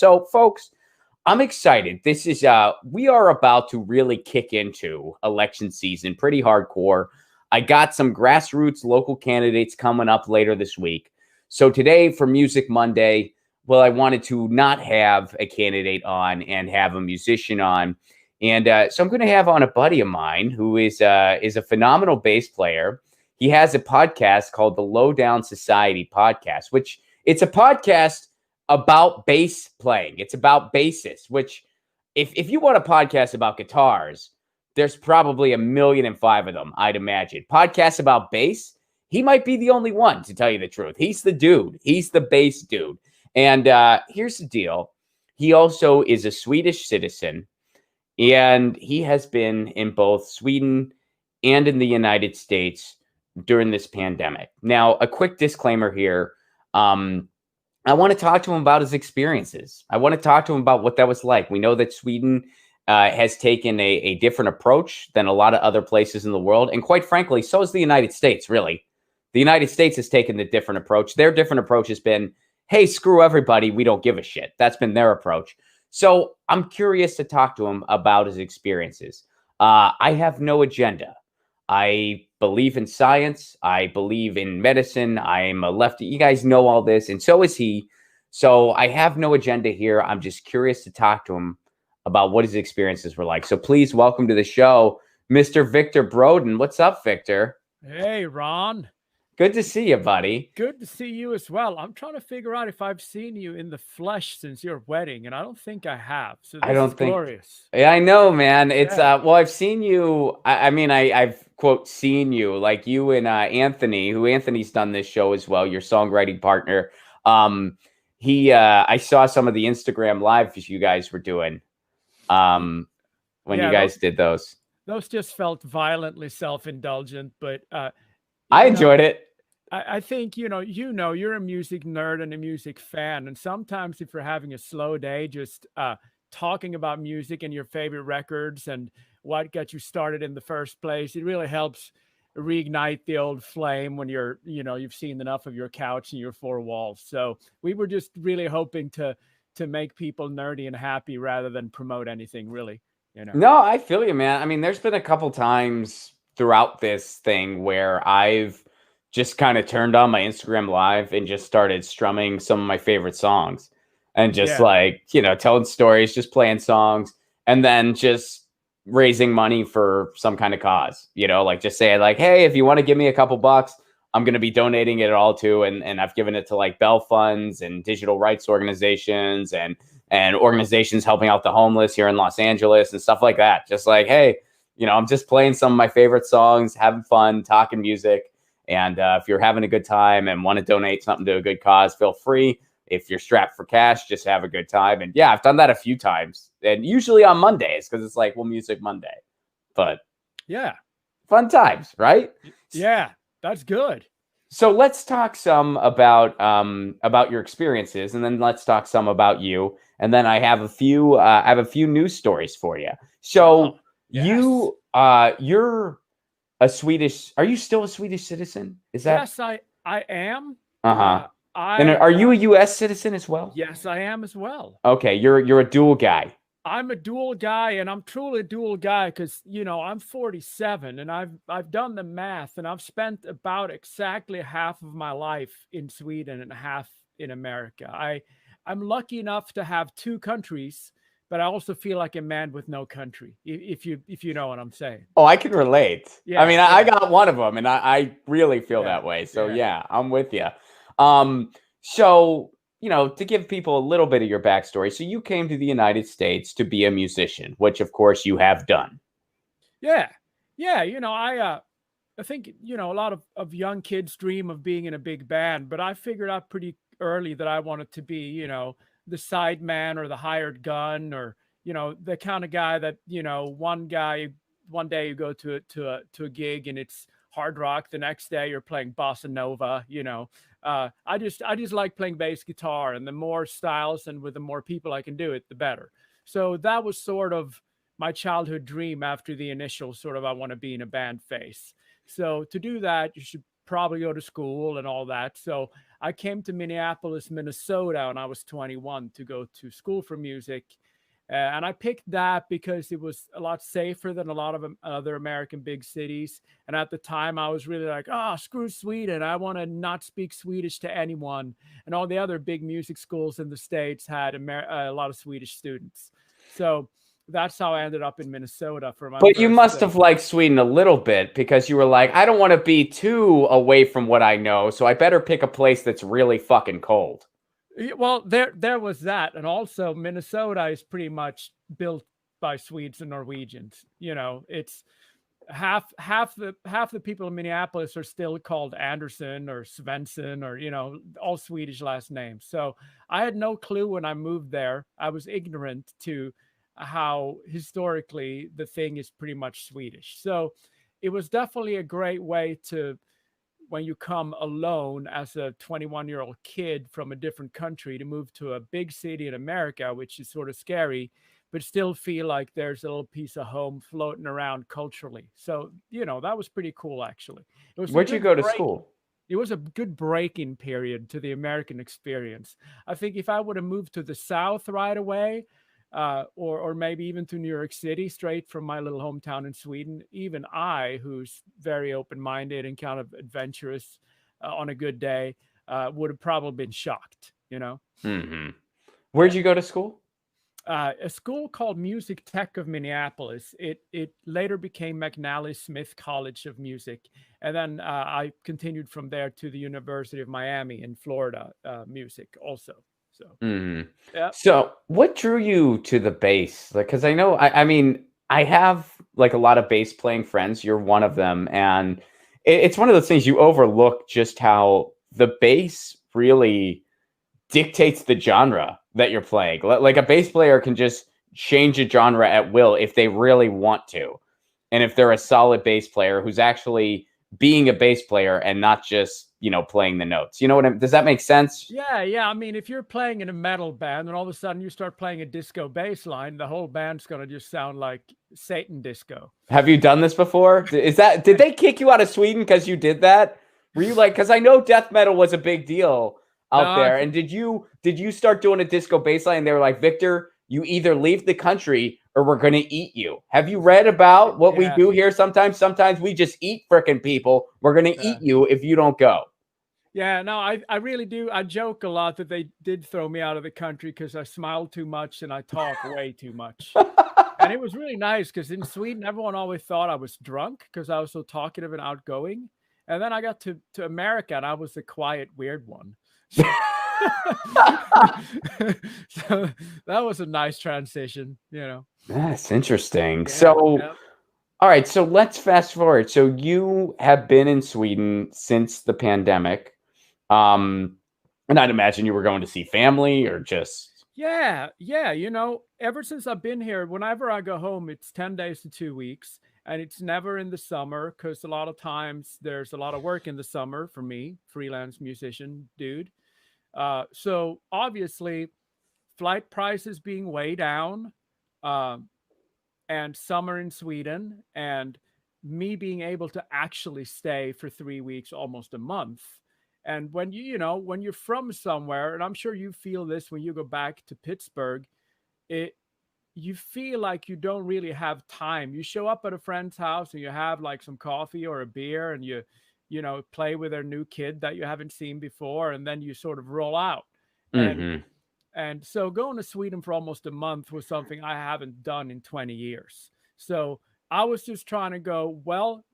So, folks, I'm excited. This is we are about to really kick into election season pretty hardcore. I got some grassroots local candidates coming up later this week. So today for Music Monday, well, I wanted to not have a candidate on and have a musician on. And so I'm going to have on a buddy of mine who is a phenomenal bass player. He has a podcast called the Lowdown Society Podcast, which it's a podcast about bass playing. It's about bassists, which if you want a podcast about guitars, there's probably 1,000,005 of them, I'd imagine. Podcasts about bass, he might be the only one, to tell you the truth. He's the dude. He's the bass dude. And here's the deal. He also is a Swedish citizen, and he has been in both Sweden and in the United States during this pandemic. Now, a quick disclaimer here. I want to talk to him about his experiences. I want to talk to him about what that was like. We know that Sweden has taken a different approach than a lot of other places in the world. And quite frankly, so has the United States, really. The United States has taken the different approach. Their different approach has been, hey, screw everybody. We don't give a shit. That's been their approach. So I'm curious to talk to him about his experiences. I have no agenda. I believe in science. I believe in medicine. I'm a lefty. You guys know all this, and so is he. So I have no agenda here. I'm just curious to talk to him about what his experiences were like. So please welcome to the show, Mr. Victor Broden. What's up, Victor? Hey, Ron. Good to see you, buddy. Good to see you as well. I'm trying to figure out if I've seen you in the flesh since your wedding, and I don't think I have. So this is glorious. Yeah, I know, man. It's well, I've seen you. I've quote seen you, like you and Anthony, who Anthony's done this show as well, your songwriting partner. I saw some of the Instagram lives you guys were doing when you guys did those. Those just felt violently self-indulgent, but I enjoyed it. I think, you're a music nerd and a music fan. And sometimes if you're having a slow day, just talking about music and your favorite records and what got you started in the first place, it really helps reignite the old flame when you've seen enough of your couch and your four walls. So we were just really hoping to make people nerdy and happy rather than promote anything, really. No, I feel you, man. I mean, there's been a couple times throughout this thing where I've just kind of turned on my Instagram live and just started strumming some of my favorite songs and just telling stories, just playing songs, and then just raising money for some kind of cause, like just saying like, hey, if you want to give me a couple bucks, I'm going to be donating it all to, and I've given it to like Bell funds and digital rights organizations and organizations helping out the homeless here in Los Angeles and stuff like that. Just like, hey, I'm just playing some of my favorite songs, having fun, talking music. And if you're having a good time and want to donate something to a good cause, feel free. If you're strapped for cash, just have a good time. And yeah, I've done that a few times, and usually on Mondays because it's like, well, Music Monday. But yeah, fun times, right? Yeah, that's good. So let's talk some about your experiences, and then let's talk some about you. And then I have a few news stories for you. So you're a Swedish. Are you still a Swedish citizen? Is that? Yes, I am. And are you a U.S. citizen as well? Yes, I am as well. Okay, you're a dual guy. I'm a dual guy, and I'm truly a dual guy because I'm 47, and I've done the math, and I've spent about exactly half of my life in Sweden and half in America. I'm lucky enough to have two countries, but I also feel like a man with no country, if you know what I'm saying. Oh, I can relate. Yeah, I mean, I got one of them, and I really feel that way. So yeah, I'm with you. So, to give people a little bit of your backstory. So you came to the United States to be a musician, which of course you have done. Yeah. I think, a lot of young kids dream of being in a big band, but I figured out pretty early that I wanted to be, the side man or the hired gun, or, the kind of guy that, one day you go to a gig and it's hard rock. The next day you're playing bossa nova, I just like playing bass guitar, and the more styles and with the more people I can do it, the better. So that was sort of my childhood dream after the initial sort of, I want to be in a band phase. So to do that, you should probably go to school and all that. So I came to Minneapolis, Minnesota when I was 21 to go to school for music. And I picked that because it was a lot safer than a lot of other American big cities. And at the time, I was really like, oh, screw Sweden. I want to not speak Swedish to anyone. And all the other big music schools in the States had a lot of Swedish students. So that's how I ended up in Minnesota for my But you first, must have liked Sweden a little bit, because you were like, I don't want to be too away from what I know, so I better pick a place that's really fucking cold. Well, there was that. And also Minnesota is pretty much built by Swedes and Norwegians. You know, it's half the people in Minneapolis are still called Anderson or Svensson, or, you know, all Swedish last names. So I had no clue when I moved there. I was ignorant to how historically the thing is pretty much Swedish. So it was definitely a great way to, when you come alone as a 21-year-old kid from a different country, to move to a big city in America, which is sort of scary, but still feel like there's a little piece of home floating around culturally. So, you know, that was pretty cool, actually. It was Where'd you go to school? It was a good break-in period to the American experience. I think if I would have moved to the South right away, or maybe even to New York City, straight from my little hometown in Sweden, even I, who's very open-minded and kind of adventurous on a good day, would have probably been shocked, you know? Mm-hmm. Where'd you go to school? A school called Music Tech of Minneapolis. It later became McNally Smith College of Music. And then I continued from there to the University of Miami in Florida, music also. So, yeah. So what drew you to the bass? Like, because I know, I mean, I have like a lot of bass playing friends. You're one of them. And it's one of those things you overlook, just how the bass really dictates the genre that you're playing. Like a bass player can just change a genre at will if they really want to. And if they're a solid bass player who's actually being a bass player and not just, you know, playing the notes. You know what does that make sense? Yeah. I mean, if you're playing in a metal band and all of a sudden you start playing a disco bass line, the whole band's going to just sound like Satan disco. Have you done this before? Did they kick you out of Sweden because you did that? Were you like, because I know death metal was a big deal out there. And did you start doing a disco bass line and they were like, Victor, you either leave the country or we're going to eat you. Have you read about what we do here sometimes? Sometimes we just eat frickin' people. We're going to eat you if you don't go. Yeah, no, I really do. I joke a lot that they did throw me out of the country because I smiled too much and I talk way too much. And it was really nice because in Sweden, everyone always thought I was drunk because I was so talkative and outgoing. And then I got to America and I was the quiet, weird one. So that was a nice transition, you know. That's interesting. All right, so let's fast forward. So you have been in Sweden since the pandemic. And I'd imagine you were going to see family or just... Yeah. You know, ever since I've been here, whenever I go home, it's 10 days to 2 weeks. And it's never in the summer because a lot of times there's a lot of work in the summer for me, freelance musician dude. So obviously, flight prices being way down, and summer in Sweden, and me being able to actually stay for 3 weeks, almost a month. And when when you're from somewhere, and I'm sure you feel this when you go back to Pittsburgh, you feel like you don't really have time. You show up at a friend's house and you have like some coffee or a beer, and you play with their new kid that you haven't seen before, and then you sort of roll out. And so going to Sweden for almost a month was something I haven't done in 20 years. So I was just trying to go, well,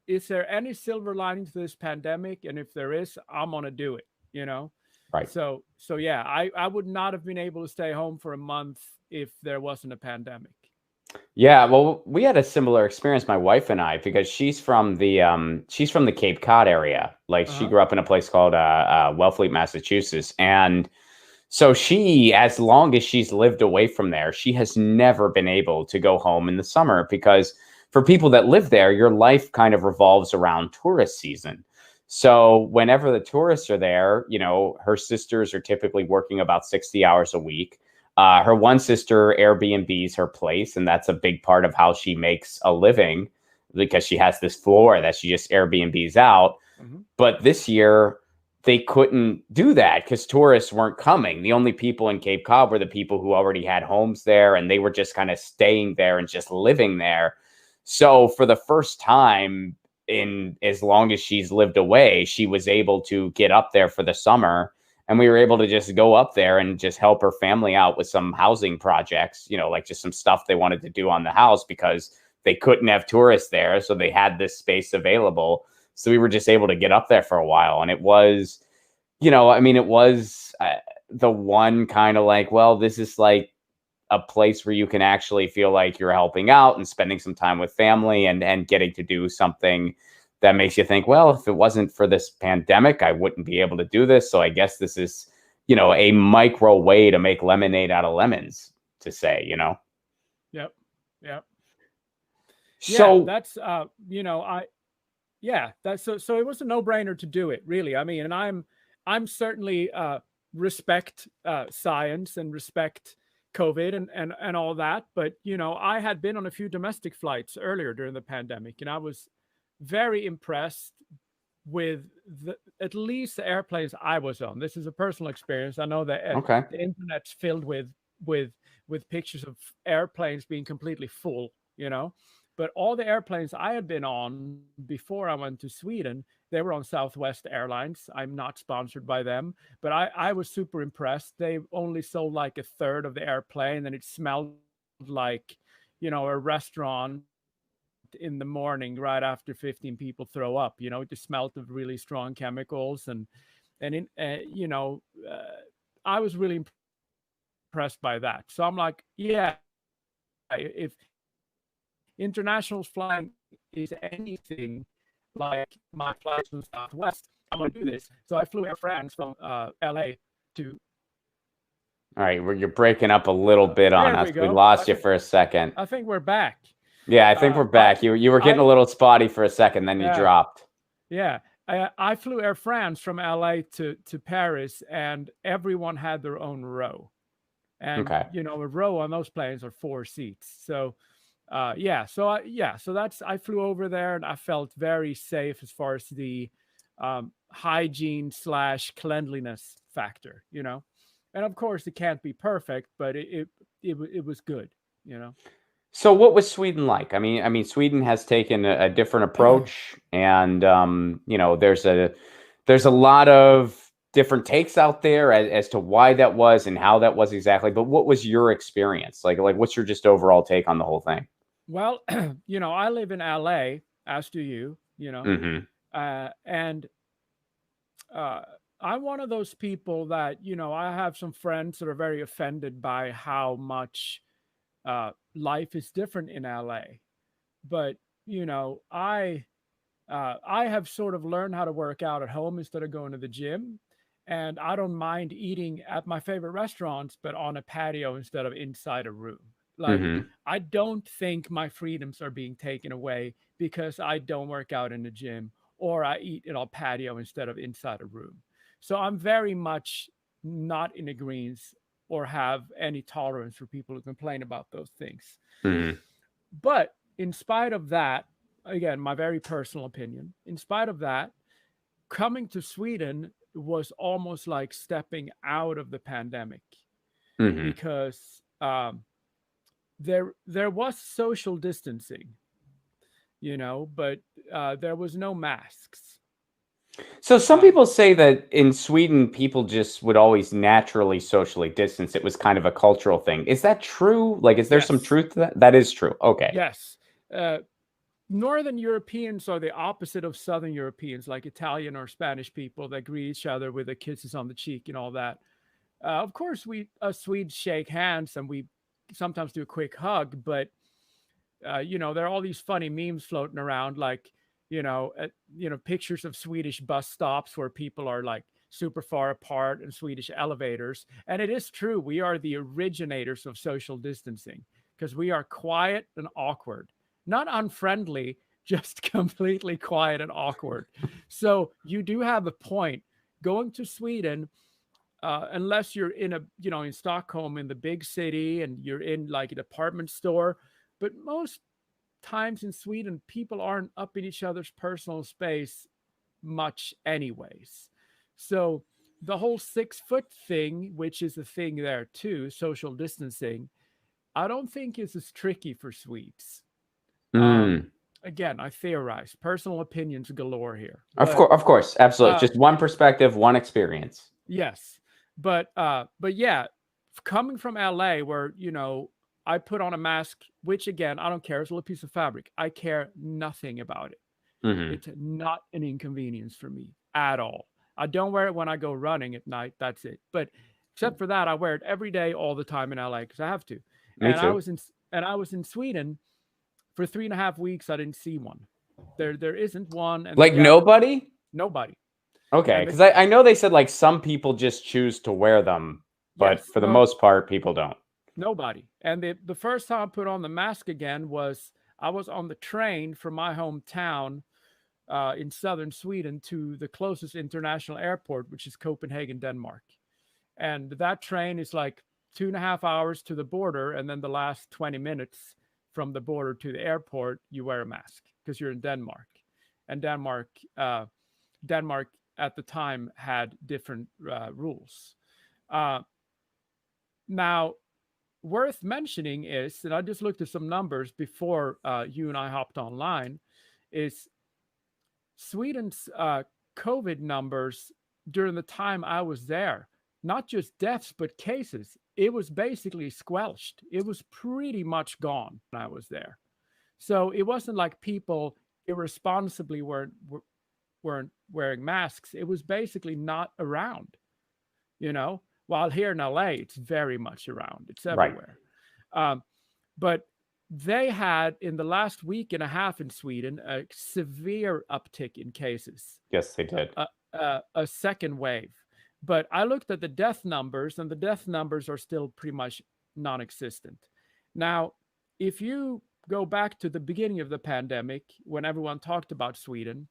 is there any silver lining to this pandemic? And if there is, I'm going to do it, you know? Right. So yeah, I would not have been able to stay home for a month if there wasn't a pandemic. Yeah, well, we had a similar experience, my wife and I, because she's from the Cape Cod area. Like she grew up in a place called Wellfleet, Massachusetts. And so she, as long as she's lived away from there, she has never been able to go home in the summer, because for people that live there, your life kind of revolves around tourist season. So whenever the tourists are there, her sisters are typically working about 60 hours a week. Her one sister Airbnbs her place, and that's a big part of how she makes a living, because she has this floor that she just Airbnbs out. Mhm. But this year, they couldn't do that because tourists weren't coming. The only people in Cape Cod were the people who already had homes there, and they were just kind of staying there and just living there. So for the first time in as long as she's lived away, she was able to get up there for the summer. And we were able to just go up there and just help her family out with some housing projects, like just some stuff they wanted to do on the house because they couldn't have tourists there. So they had this space available. So we were just able to get up there for a while. And it was, it was the one kind of like, well, this is like a place where you can actually feel like you're helping out and spending some time with family and getting to do something that makes you think, well, if it wasn't for this pandemic, I wouldn't be able to do this. So I guess this is, a micro way to make lemonade out of lemons, to say, Yep. Yep. So Yeah, that's that's so it was a no-brainer to do it, really. I mean, and I'm certainly respect science and respect COVID and all that, but I had been on a few domestic flights earlier during the pandemic, and I was very impressed with at least the airplanes I was on. This is a personal experience. I know that okay. the internet's filled with pictures of airplanes being completely full, but all the airplanes I had been on before I went to Sweden, they were on Southwest Airlines. I'm not sponsored by them, but I was super impressed. They only sold like a third of the airplane, and it smelled like, a restaurant in the morning right after 15 people throw up. It just smelled of really strong chemicals, and in I was really impressed by that. So I'm like, yeah, if international flying is anything like my flights from Southwest, I'm going to do this. So I flew Air France from LA to. All right, you're breaking up a little bit on There us. we We go. lost you for a second. I think we're back. Yeah, I think we're I back. You were getting a I little spotty for a second, then you yeah dropped. yeah. I flew Air France from LA to Paris, and everyone had their own row. And Okay. a row on those planes are 4 seats. So so that's I flew over there, and I felt very safe as far as the hygiene / cleanliness factor, and of course it can't be perfect, but it was good. So what was Sweden like? I mean, Sweden has taken a different approach, and there's a lot of different takes out there as to why that was and how that was exactly. But what was your experience? Like what's your just overall take on the whole thing? Well, I live in LA, as do you, Mm-hmm. and uh, I'm one of those people that, I have some friends that are very offended by how much life is different in LA. But, I have sort of learned how to work out at home instead of going to the gym. And I don't mind eating at my favorite restaurants, but on a patio instead of inside a room. Like, Mm-hmm. I don't think my freedoms are being taken away because I don't work out in the gym or I eat in a patio instead of inside a room. So I'm very much not in agreement or have any tolerance for people who complain about those things. Mm-hmm. But in spite of that, again, my very personal opinion, in spite of that, coming to Sweden was almost like stepping out of the pandemic Mm-hmm. because there was social distancing, but there was no masks. So some Um, people say that in Sweden, people just would always naturally socially distance. It was kind of a cultural thing. Is that true? Like, is there some yes, truth to that? That is true. Okay. yes. Uh, Northern Europeans are the opposite of Southern Europeans, like Italian or Spanish people that greet each other with the kisses on the cheek and all that. Of course, we Swedes shake hands and we sometimes do a quick hug, but there are all these funny memes floating around, like pictures of Swedish bus stops where people are like super far apart and Swedish elevators. And it is true, we are the originators of social distancing because we are quiet and awkward, not unfriendly, just completely quiet and awkward. So you do have a point. Going to Sweden, unless you're in in Stockholm in the big city and you're in like a department store, but most times in Sweden, people aren't up in each other's personal space much anyways. So the whole 6 foot thing, which is a thing there too, social distancing, I don't think is as tricky for Swedes. Mm. Again, I theorize, personal opinions galore here. Of course, absolutely. Uh, Just one perspective, one experience. yes, but yeah, coming from LA, where I put on a mask, which again I don't care. It's a little piece of fabric. I care nothing about it. Hmm. It's not an inconvenience for me at all. I don't wear it when I go running at night. That's it. But except for that, I wear it every day, all the time in LA because I have to. Me And I too. was in Sweden for 3.5 weeks. I didn't see one. There isn't one. And Like nobody? nobody. Okay, And because I know they said like some people just choose to wear them, but yes, for the no, most part, people don't. nobody. And the first time I put on the mask again was I was on the train from my hometown in southern Sweden to the closest international airport, which is Copenhagen, Denmark. And that train is like 2.5 hours to the border. And then the last 20 minutes from the border to the airport, you wear a mask because you're in Denmark. And Denmark at the time had different rules. Now, worth mentioning is, and I just looked at some numbers before you and I hopped online, is Sweden's COVID numbers during the time I was there, not just deaths, but cases, it was basically squelched. It was pretty much gone when I was there. So it wasn't like people irresponsibly weren't wearing masks. It was basically not around, while here in LA, it's very much around. It's Right. everywhere. But they had in the last week and a half in Sweden a severe uptick in cases. Yes, they did. A second wave. But I looked at the death numbers, and the death numbers are still pretty much non-existent. Now, if you go back to the beginning of the pandemic, when everyone talked about Sweden,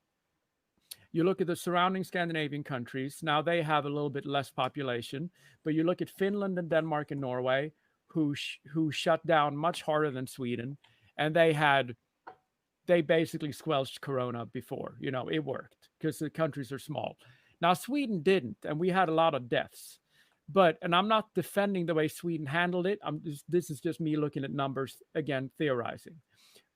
you look at the surrounding Scandinavian countries. Now they have a little bit less population, but you look at Finland and Denmark and Norway, who shut down much harder than Sweden, and they basically squelched Corona before. It worked because the countries are small. Now Sweden didn't, and we had a lot of deaths. And I'm not defending the way Sweden handled it. This is just me looking at numbers again, theorizing.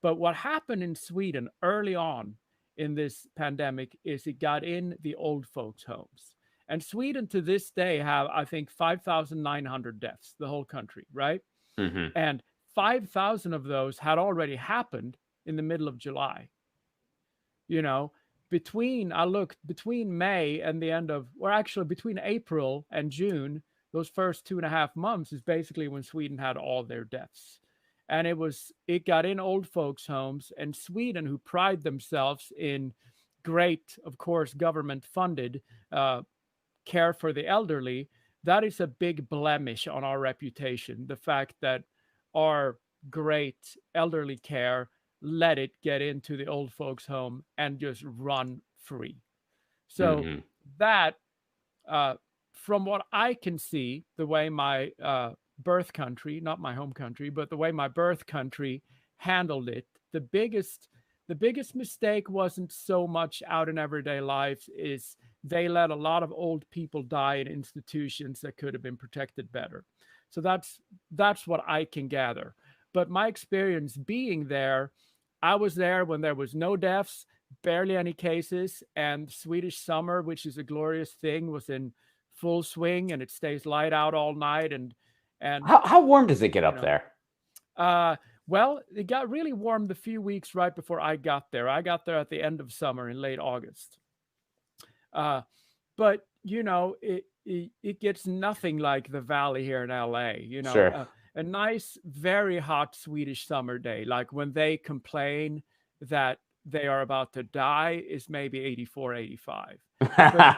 But what happened in Sweden early on in this pandemic is it got in the old folks' homes. And Sweden to this day have, I think, 5,900 deaths, the whole country, right? Mm-hmm. And 5,000 of those had already happened in the middle of July. Between May and the end of, or actually between April and June, those first 2.5 months is basically when Sweden had all their deaths. And it got in old folks' homes, and Sweden, who pride themselves in great, of course, government funded care for the elderly, that is a big blemish on our reputation. The fact that our great elderly care let it get into the old folks' home and just run free. So that, from what I can see, the way my birth country, not my home country, but the way my birth country handled it, the biggest mistake wasn't so much out in everyday lives, is they let a lot of old people die in institutions that could have been protected better. So that's what I can gather. But my experience being there, I was there when there was no deaths, barely any cases, and Swedish summer, which is a glorious thing, was in full swing, and it stays light out all night. And how warm does it get up there? Well, it got really warm the few weeks right before I got there. I got there at the end of summer in late August. But it gets nothing like the valley here in LA. Sure. A nice, very hot Swedish summer day, like when they complain that they are about to die, is maybe 84, 85.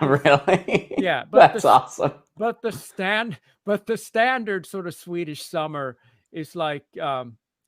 Really? Yeah, but that's awesome. But the standard sort of Swedish summer is like, I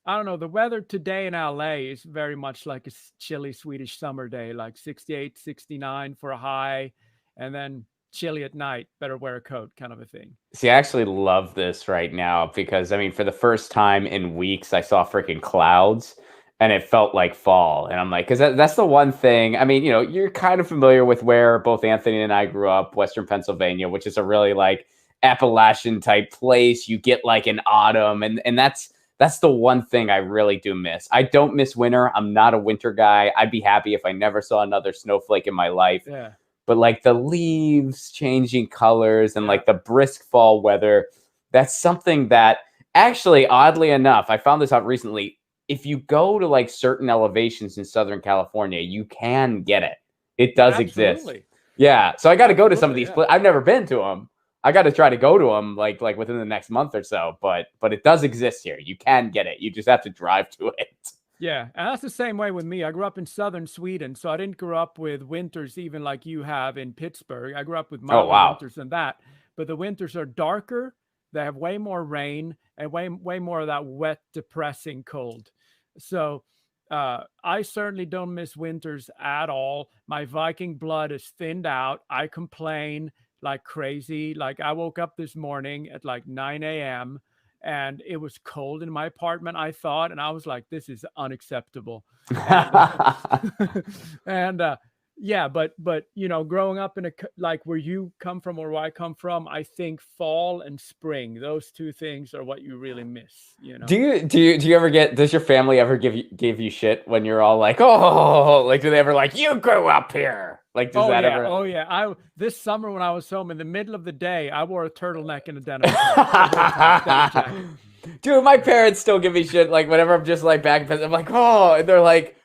don't know, the weather today in LA is very much like a chilly Swedish summer day, like 68, 69 for a high, and then chilly at night, better wear a coat kind of a thing. See, I actually love this right now because, I mean, for the first time in weeks, I saw freaking clouds. and it felt like fall. And I'm like, because that's the one thing. I mean, you're kind of familiar with where both Anthony and I grew up, Western Pennsylvania, which is a really like Appalachian type place. You get like an autumn, and that's the one thing I really do miss. I don't miss winter. I'm not a winter guy. I'd be happy if I never saw another snowflake in my life. Yeah. But like the leaves changing colors and Yeah. like the brisk fall weather, that's something that actually, oddly enough, I found this out recently. If you go to like certain elevations in Southern California, you can get it. It does exist. Absolutely. Yeah. So I got to go to some of these. Yeah. I've never been to them. I got to try to go to them like within the next month or so. But it does exist here. You can get it. You just have to drive to it. Yeah, and that's the same way with me. I grew up in southern Sweden, so I didn't grow up with winters even like you have in Pittsburgh. I grew up with milder winters than that, but the winters are darker. They have way more rain and way more of that wet, depressing cold. So I certainly don't miss winters at all. My Viking blood is thinned out. I complain like crazy. Like I woke up this morning at like 9 a.m. and it was cold in my apartment, I thought, and I was like, this is unacceptable. And yeah, but growing up in like where you come from or where I come from, I think fall and spring, those two things are what you really miss. Do you ever does your family ever give you shit when you're all like, oh, like do they ever like, you grew up here? Like does that ever? Oh yeah. This summer when I was home in the middle of the day, I wore a turtleneck and a denim jacket. Dude, my parents still give me shit like whenever I'm just like back, I'm like, oh, and they're like,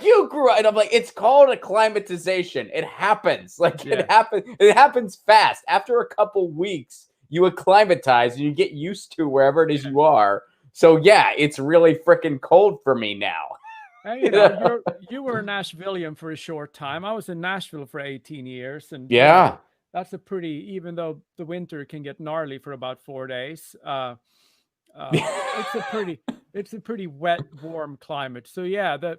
you grew up, and I'm like, it's called acclimatization. It happens. Like it happens fast. After a couple weeks, you acclimatize and you get used to wherever it is you are. So yeah, it's really freaking cold for me now. Hey, you were a Nashvilleian for a short time. I was in Nashville for 18 years, and yeah, that's a pretty. Even though the winter can get gnarly for about 4 days, it's a pretty wet, warm climate. So yeah, the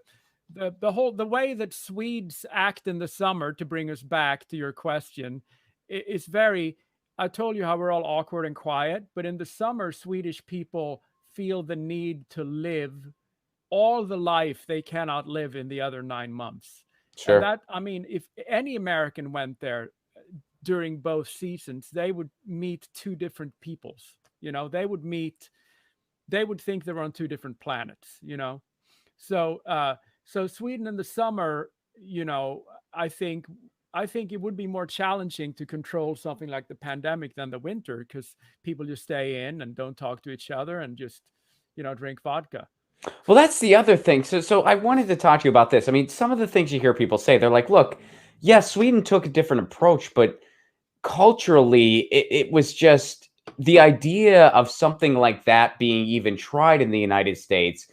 way that Swedes act in the summer, to bring us back to your question, is very. I told you how we're all awkward and quiet, but in the summer, Swedish people feel the need to live all the life they cannot live in the other 9 months. Sure. And I mean, if any American went there during both seasons, they would meet two different peoples. They would think they were on two different planets. So Sweden in the summer, I think it would be more challenging to control something like the pandemic than the winter, because people just stay in and don't talk to each other and just drink vodka. Well, that's the other thing. So I wanted to talk to you about this. I mean, some of the things you hear people say, they're like, look, yeah, Sweden took a different approach, but culturally, it was just the idea of something like that being even tried in the United States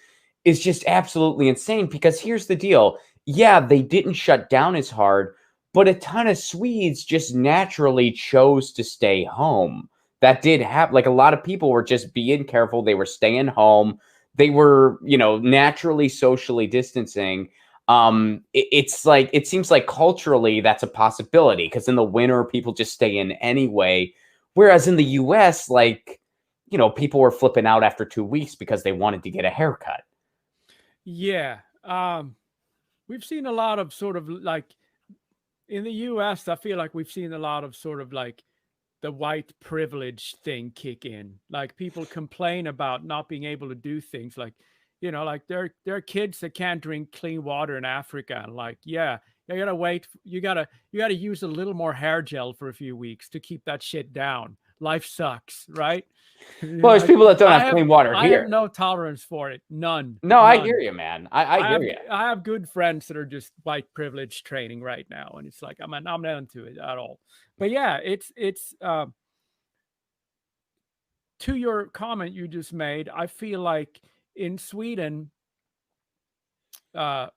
is just absolutely insane, because here's the deal. Yeah, they didn't shut down as hard, but a ton of Swedes just naturally chose to stay home. That did happen. Like a lot of people were just being careful. They were staying home. They were, naturally socially distancing. It's like, it seems like culturally that's a possibility, because in the winter people just stay in anyway. Whereas in the US, like, people were flipping out after 2 weeks because they wanted to get a haircut. Yeah. We've seen a lot of sort of like in the US, I feel like we've seen a lot of sort of like the white privilege thing kick in. Like people complain about not being able to do things like, like there are kids that can't drink clean water in Africa. And like, yeah, you gotta wait. You gotta use a little more hair gel for a few weeks to keep that shit down. Life sucks, right? Well, there's people that don't have clean water here. I have no tolerance for it. None. No, I hear you, man. I hear you. I have good friends that are just white privilege training right now, and it's like I'm not into it at all. But yeah, it's to your comment you just made. I feel like in Sweden, the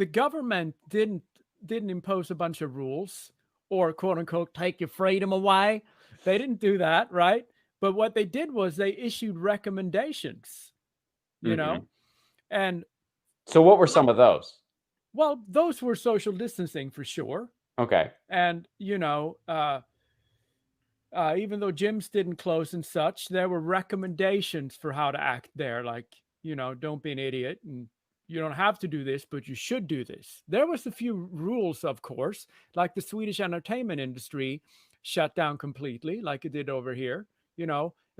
government didn't impose a bunch of rules or quote unquote take your freedom away. They didn't do that, right? But what they did was they issued recommendations, and so what were some of those? Well, those were social distancing for sure. Okay. And even though gyms didn't close and such, there were recommendations for how to act there. Like, don't be an idiot, and you don't have to do this, but you should do this. There was a few rules, of course, like the Swedish entertainment industry shut down completely, like it did over here.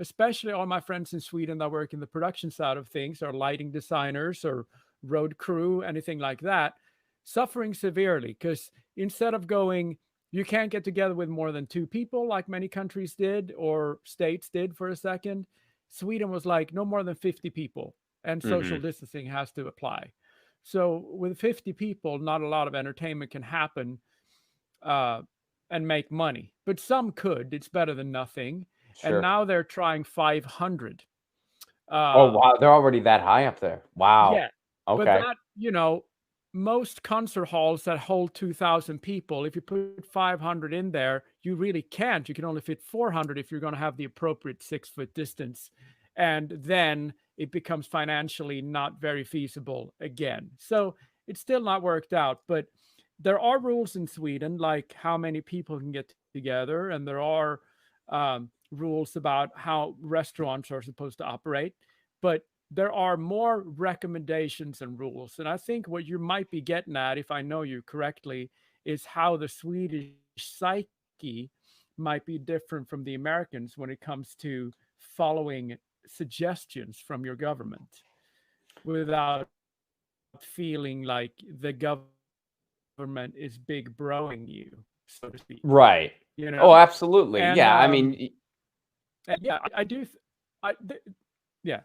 Especially all my friends in Sweden that work in the production side of things, or lighting designers or road crew, anything like that, suffering severely because instead of going, you can't get together with more than two people like many countries did or states did for a second. Sweden was like no more than 50 people, and social Hmm. distancing has to apply. So with 50 people, not a lot of entertainment can happen uh, and make money, but some could. It's better than nothing. And Sure. now they're trying 500. Oh, Uh, wow. They're already that high up there. Wow. yeah, but Okay. that, most concert halls that hold 2,000 people, if you put 500 in there, you really can't. You can only fit 400 if you're going to have the appropriate 6-foot distance. And then it becomes financially not very feasible again. So it's still not worked out. But there are rules in Sweden, like how many people can get together, and there are rules about how restaurants are supposed to operate. But there are more recommendations and rules. And I think what you might be getting at, if I know you correctly, is how the Swedish psyche might be different from the Americans when it comes to following suggestions from your government without feeling like the government is big broing you, so to speak, Right. Oh, And absolutely. Yeah. I mean, and yeah, I do. Yeah,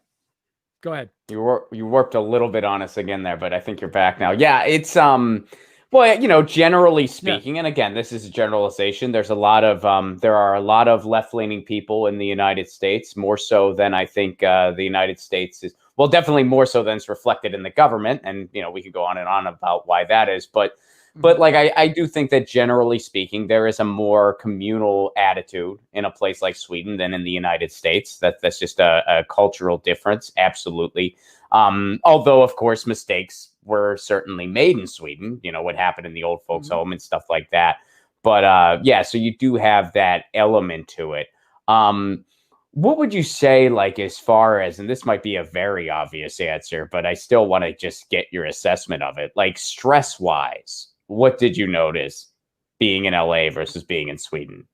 go ahead. you worked a little bit on us again there, but I think you're back now. Yeah, it's well, generally Yeah. speaking, and again, this is a generalization. There are a lot of left-leaning people in the United States, more so than I think the United States is. Well, definitely more so than it's reflected in the government, and we could go on and on about why that is, but Mhm. like I do think that generally speaking, there is a more communal attitude in a place like Sweden than in the United States. That's just a cultural difference, absolutely. Although, of course, mistakes were certainly made in Sweden. What happened in the old folks' Mhm. home and stuff like that. But yeah, so you do have that element to it. Um, what would you say, like, as far as, and this might be a very obvious answer, but I still want to just get your assessment of it, like stress wise, what did you notice being in LA versus being in Sweden?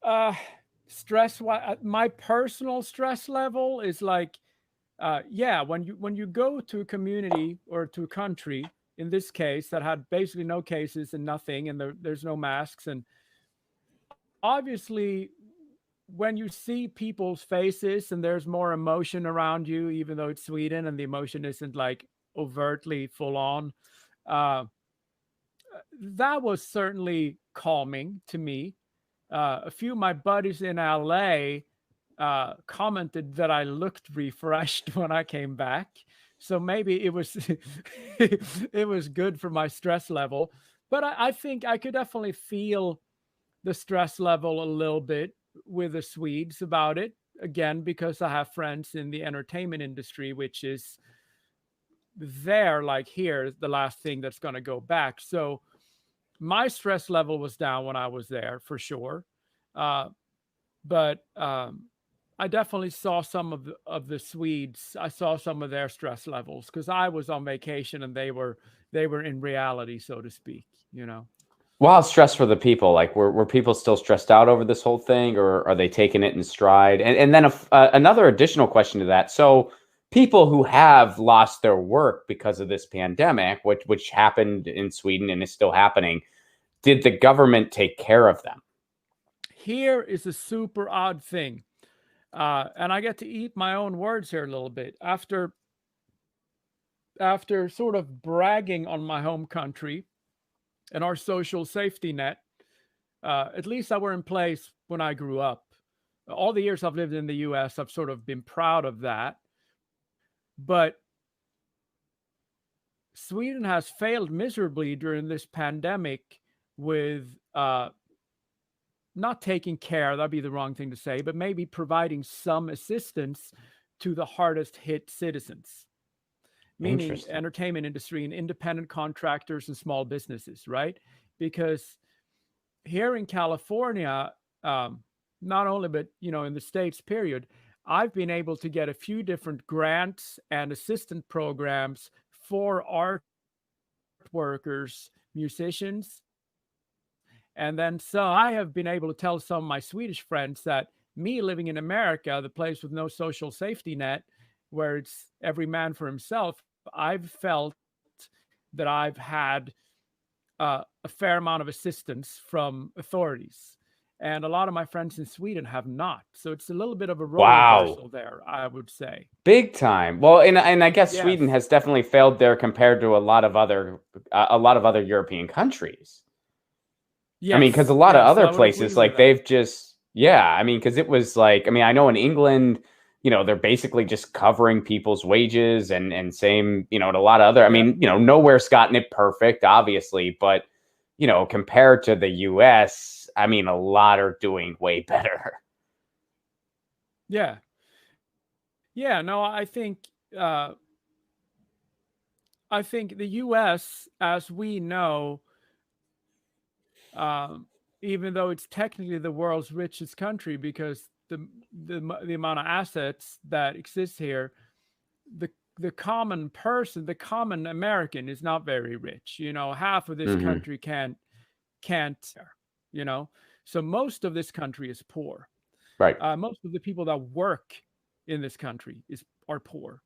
Uh, my personal stress level is like, yeah, when you go to a community or to a country, in this case, that had basically no cases and nothing, and there's no masks, and obviously, when you see people's faces and there's more emotion around you, even though it's Sweden and the emotion isn't like overtly full on, uh, that was certainly calming to me. A few of my buddies in LA commented that I looked refreshed when I came back. So maybe it was it was good for my stress level. But I think I could definitely feel the stress level a little bit with the Swedes about it. Again, because I have friends in the entertainment industry, which is there, like here, the last thing that's going to go back. So my stress level was down when I was there for sure. Uh, but I definitely saw some of the Swedes. I saw some of their stress levels because I was on vacation and they were in reality, so to speak. You know. Well, stress for the people. Like, were people still stressed out over this whole thing, or are they taking it in stride? And then another additional question to that. So, people who have lost their work because of this pandemic, which happened in Sweden and is still happening, did the government take care of them? Here is a super odd thing, and I get to eat my own words here a little bit after sort of bragging on my home country and our social safety net. At least that were in place when I grew up. All the years I've lived in the US, I've sort of been proud of that. But Sweden has failed miserably during this pandemic with not taking care, that'd be the wrong thing to say, but maybe providing some assistance to the hardest hit citizens, meaning Interesting. entertainment industry and independent contractors and small businesses, right? Because here in California, not only, but in the States, period, I've been able to get a few different grants and assistant programs for art workers, musicians. And then so I have been able to tell some of my Swedish friends that me living in America, the place with no social safety net, where it's every man for himself, I've felt that I've had a fair amount of assistance from authorities. And a lot of my friends in Sweden have not. So it's a little bit of a role reversal there, I would say. Big time. Well, and I guess Yes. Sweden has definitely failed there compared to a lot of other European countries. Yes. I mean, because a lot of yes, I other would places, agree like with that. they've just, yeah, I mean, because it was like, I mean, I know in England, you know, they're basically just covering people's wages and same, you know, and a lot of other, I Yeah. mean, you know, nowhere's gotten it perfect, obviously, but, you know, compared to the US, I mean, a lot are doing way better. Yeah. Yeah, no, I think the US, as we know, even though it's technically the world's richest country because the amount of assets that exist here, the the common person, the common American is not very rich. You know, half of this Hmm. country can't, you know. So most of this country is poor. Right. Most of the people that work in this country are poor,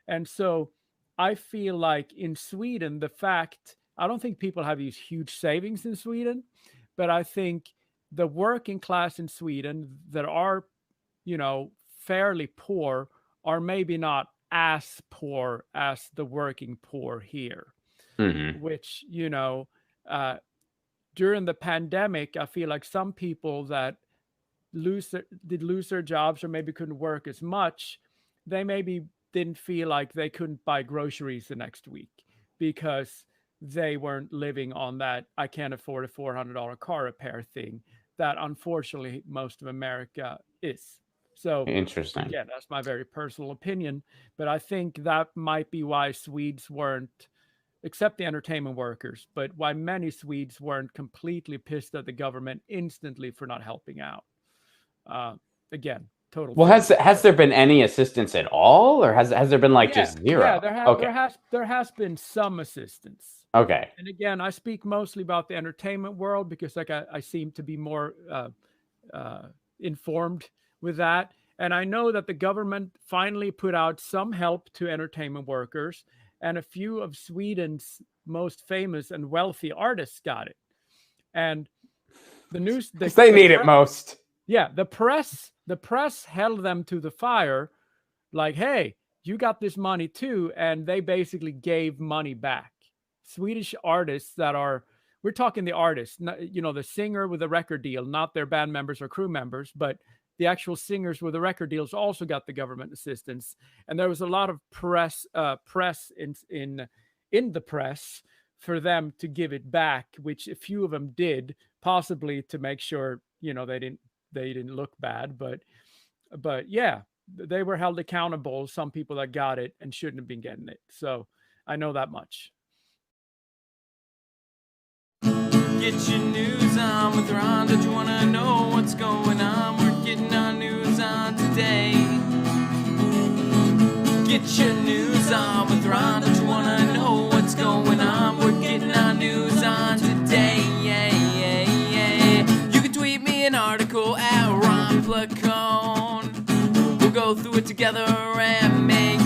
and so I feel like in Sweden, I don't think people have these huge savings in Sweden, but I think the working class in Sweden that are, you know, fairly poor are maybe not as poor as the working poor here, Hmm. which, you know, uh, during the pandemic, I feel like some people that lose their jobs or maybe couldn't work as much, they maybe didn't feel like they couldn't buy groceries the next week because they weren't living on that I can't afford a $400 car repair thing that unfortunately most of America is. So Interesting. again, that's my very personal opinion, but I think that might be why Swedes weren't, except the entertainment workers, but why many Swedes weren't completely pissed at the government instantly for not helping out. Again, total. Well, has theory. there been any assistance at all, or has there been like Yeah, just zero? Okay. there has been some assistance. Okay. And again, I speak mostly about the entertainment world because like I seem to be more informed with that. And I know that the government finally put out some help to entertainment workers, and a few of Sweden's most famous and wealthy artists got it. And the news, Because they need it most. yeah, the press held them to the fire, like, hey, you got this money too, and they basically gave money back. Swedish artists that are, we're talking the artists, you know, the singer with a record deal, not their band members or crew members, but the actual singers with the record deals also got the government assistance. And there was a lot of press in the press for them to give it back, which a few of them did, possibly to make sure, you know, they didn't look bad, but yeah, they were held accountable, some people that got it and shouldn't have been getting it. So I know that much. Get your news on with Ron. Don't you want to know what's going on? We're getting our news on today. Get your news on with Ron. Don't you want to know what's going on? We're getting our news on today. Yeah, yeah, yeah. You can tweet me an article at Ron Placone. We'll go through it together and make